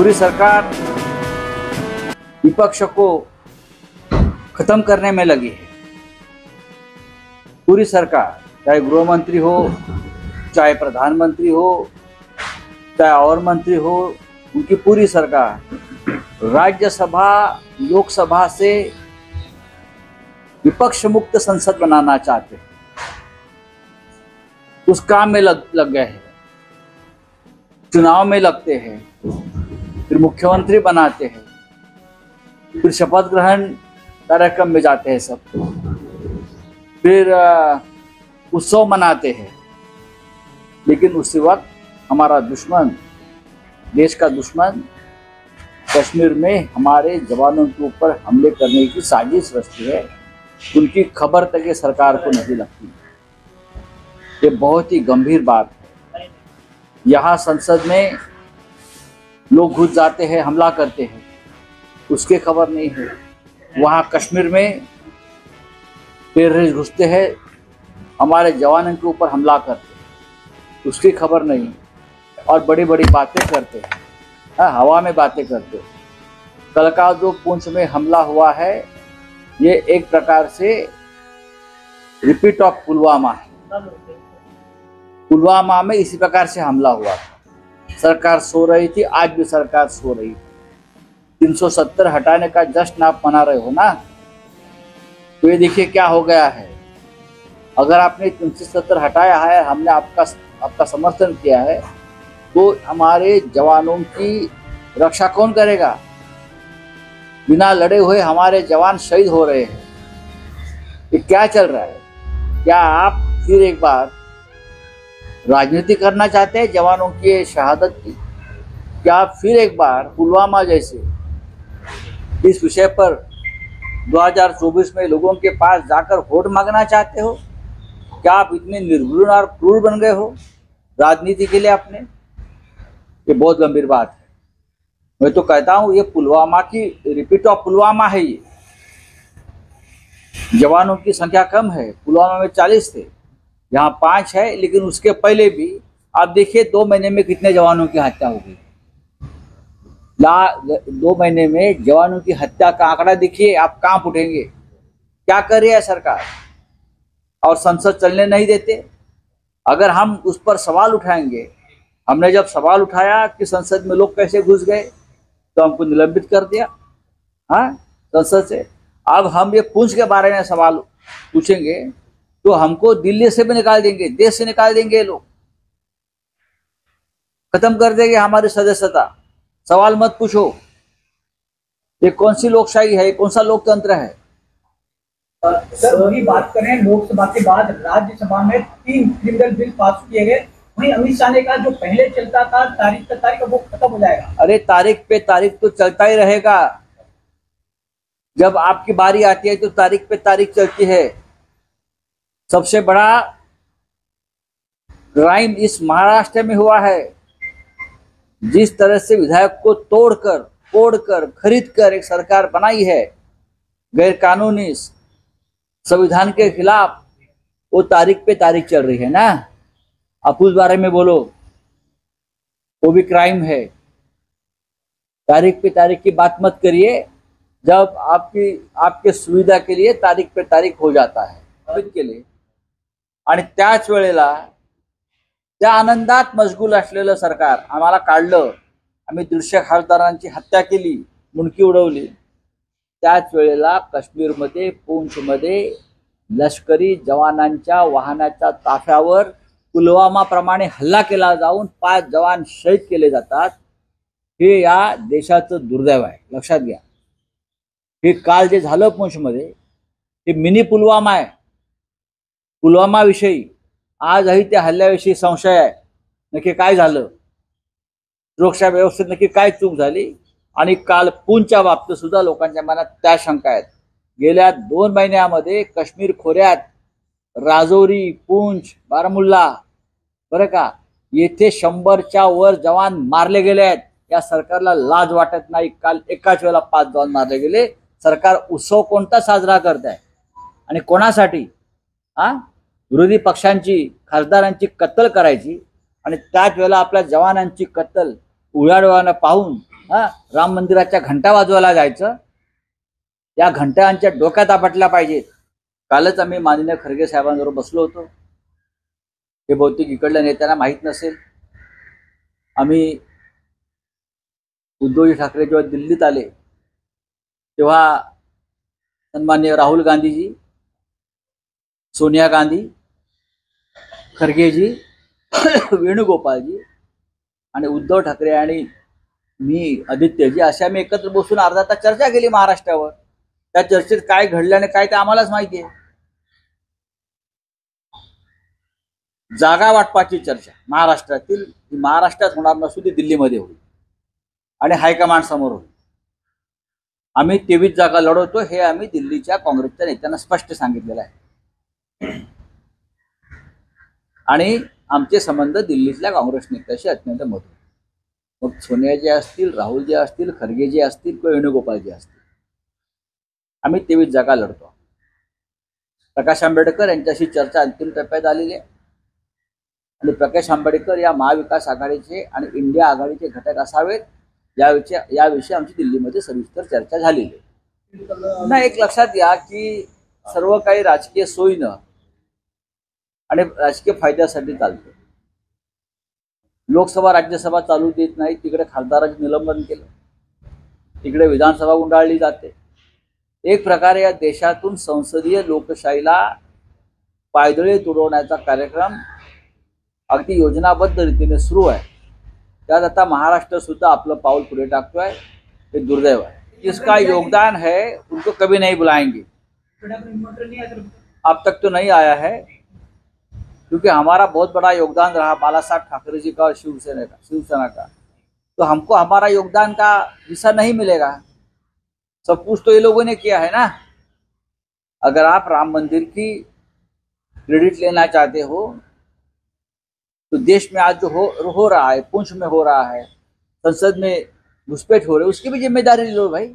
पूरी सरकार विपक्ष को खत्म करने में लगी है। पूरी सरकार, चाहे गृह मंत्री हो, चाहे प्रधानमंत्री हो, चाहे और मंत्री हो, उनकी पूरी सरकार राज्यसभा लोकसभा से विपक्ष मुक्त संसद बनाना चाहते हैं। उस काम में लग गए हैं। चुनाव में लगते हैं, फिर मुख्यमंत्री बनाते हैं, फिर शपथ ग्रहण कार्यक्रम में जाते हैं सब, फिर उत्सव मनाते हैं। लेकिन उसी वक्त हमारा दुश्मन, देश का दुश्मन, कश्मीर में हमारे जवानों के ऊपर हमले करने की साजिश रचती है। उनकी खबर तक ये सरकार को नहीं लगती। ये बहुत ही गंभीर बात है। यहाँ संसद में लोग घुस जाते हैं, हमला करते हैं, उसकी खबर नहीं है। वहाँ कश्मीर में टेररिस्ट घुसते हैं, हमारे जवानों के ऊपर हमला करते हैं, उसकी खबर नहीं। और बड़ी बड़ी बातें करते हैं, हवा में बातें करते हैं। कल का जो पुंछ में हमला हुआ है, ये एक प्रकार से रिपीट ऑफ पुलवामा है। पुलवामा में इसी प्रकार से हमला हुआ था। सरकार सो रही थी, आज भी सरकार सो रही थी। 370 हटाने का जश्न आप मना रहे हो ना, तो ये देखिए क्या हो गया है। अगर आपने 370 हटाया है, हमने आपका समर्थन किया है, तो हमारे जवानों की रक्षा कौन करेगा? बिना लड़े हुए हमारे जवान शहीद हो रहे हैं। ये क्या चल रहा है? क्या आप फिर एक बार राजनीति करना चाहते हैं जवानों की शहादत की? क्या आप फिर एक बार पुलवामा जैसे इस विषय पर 2024 में लोगों के पास जाकर वोट मांगना चाहते हो? क्या आप इतने निर्घृण और क्रूर बन गए हो राजनीति के लिए अपने? ये बहुत गंभीर बात है। मैं तो कहता हूं ये पुलवामा की रिपीट ऑफ पुलवामा है। ये जवानों की संख्या कम है, पुलवामा में 40 थे, यहाँ 5 है। लेकिन उसके पहले भी आप देखिए 2 महीने में कितने जवानों की हत्या हो गई। 2 महीने में जवानों की हत्या का आंकड़ा देखिए, आप कांप उठेंगे। क्या कर रही है सरकार? और संसद चलने नहीं देते। अगर हम उस पर सवाल उठाएंगे, हमने जब सवाल उठाया कि संसद में लोग कैसे घुस गए, तो हमको निलंबित कर दिया संसद से। अब हम ये पुंछ के बारे में सवाल पूछेंगे तो हमको दिल्ली से भी निकाल देंगे, देश से निकाल देंगे, लोग खत्म कर देंगे हमारी सदस्यता। सवाल मत पूछो। ये कौन सी लोकशाही है? कौन सा लोकतंत्र है? सर, वही बात करें, लोकसभा के बाद राज्यसभा में 3 क्रिमिनल बिल पास किए गए। वहीं अमित शाह ने कहा जो पहले चलता था तारीख पे तारीख, वो खत्म हो जाएगा। अरे तारीख पे तारीख तो चलता ही रहेगा। जब आपकी बारी आती है तो तारीख पे तारीख चलती है। सबसे बड़ा क्राइम इस महाराष्ट्र में हुआ है। जिस तरह से विधायक को तोड़कर खरीद कर एक सरकार बनाई है गैर कानूनी, संविधान के खिलाफ, वो तारीख पे तारीख चल रही है ना। आप उस बारे में बोलो, वो भी क्राइम है। तारीख पे तारीख की बात मत करिए। जब आपके सुविधा के लिए तारीख पे तारीख हो जाता है के लिए, आणि त्याच वेळेला त्या आनंदात मशगूल असलेलं सरकार आम्हाला काढलं, आम्ही 150 खासदारांची हत्या केली, मुंडकी उडवली। त्याच वेळेला काश्मीरमध्ये, पूंछमध्ये लष्करी जवानांच्या वाहनाच्या ताफ्यावर पुलवामा प्रमाणे हल्ला केला जाऊन 5 जवान शहीद केले जातात। हे या देशाचं दुर्दैव आहे, लक्षात घ्या। हे काल जे झालं पूंछमध्ये, हे मिनी पुलवामा आहे। पुलवामा विषयी आजही त्या हल्ल्याविषयी संशय आहे, नक्की काय झालं, सुरक्षा व्यवस्थेत नक्की काय चूक झाली। आणि काल पूंछच्या बाबतीत सुद्धा लोकांच्या मनात त्या शंका आहेत। गेल्या 2 महिन्यामध्ये काश्मीर खोऱ्यात राजौरी, पूंछ, बारामुल्ला, बरं का, येथे 100च्या वर जवान मारले गेले आहेत। या सरकारला लाज वाटत नाही। काल एकाच वेळेला 5 जवान मारले गेले। सरकार उत्सव कोणता साजरा करत आहे आणि कोणासाठी? विरोधी पक्षांची, खासदारांची कत्तल करायची आणि त्याच वेळेला आपल्या जवानांची कत्तल उघड्या डोळ्याने पाहून हा, राम मंदिराच्या घंटा वाजवायला जायचं, या घंटा आमच्या डोक्यात आपटल्या पाहिजेत. कालच आम्ही माननीय खरगे साहेबांबरोबर बसलो होतो. हे बहुतेक इकडल्या नेत्यांना माहीत नसेल. आम्ही उद्धवजी ठाकरे जेव्हा दिल्लीत आले तेव्हा सन्माननीय राहुल गांधीजी, सोनिया गांधी, खरगेजी, वेणुगोपालजी आणि उद्धव ठाकरे आणि मी, आदित्यजी, अशा आम्ही एकत्र बसून अर्धा तास चर्चा केली महाराष्ट्रावर. त्या चर्चेत काय घडलं आणि काय ते आम्हालाच माहिती आहे. जागा वाटपाची चर्चा महाराष्ट्रातील, महाराष्ट्रात होणार नसून ती दिल्लीमध्ये होईल आणि हायकमांड समोर होईल. आम्ही 23 जागा लढवतो हे आम्ही दिल्लीच्या काँग्रेसच्या नेत्यांना स्पष्ट सांगितलेलं आहे. आणि आमचे संबंध दिल्लीतल्या काँग्रेस नेत्याशी अत्यंत मधुर. मग सोनियाजी असतील, राहुलजी असतील, खरगेजी असतील किंवा वेणुगोपालजी असतील, आम्ही 23 जागा लढतो. प्रकाश आंबेडकर यांच्याशी चर्चा अंतिम टप्प्यात आलेली आहे आणि प्रकाश आंबेडकर या महाविकास आघाडीचे आणि इंडिया आघाडीचे घटक असावेत याविषयी आमची दिल्लीमध्ये सविस्तर चर्चा झालेली आहे. ना एक लक्षात घ्या की सर्व काही राजकीय सोयीनं आणि राजकीय फायद्यासाठी चालतं. लोकसभा राज्यसभा चालू देत नाही, तिकडे खासदारांचे निलंबन केलं, तिकडे विधानसभा गुंडाळली जाते. एक प्रकारे या देशातून संसदीय लोकशाहीला पायदळी तुडवण्याचा कार्यक्रम अगदी योजनाबद्ध रीतीने सुरू आहे. त्यात आता महाराष्ट्र सुद्धा आपलं पाऊल पुढे टाकतोय. हे दुर्दैव है. जिसका योगदान है उनको कभी नहीं बुलाएंगे. अब तक तो नहीं आया है क्योंकि हमारा बहुत बड़ा योगदान रहा बाला साहब ठाकरे जी का और शिवसेना का. तो हमको हमारा योगदान का हिस्सा नहीं मिलेगा. सब कुछ तो ये लोगों ने किया है ना. अगर आप राम मंदिर की क्रेडिट लेना चाहते हो तो देश में आज जो हो रहा है, पुंछ में हो रहा है, संसद में घुसपैठ हो रही है, उसकी भी जिम्मेदारी लो भाई.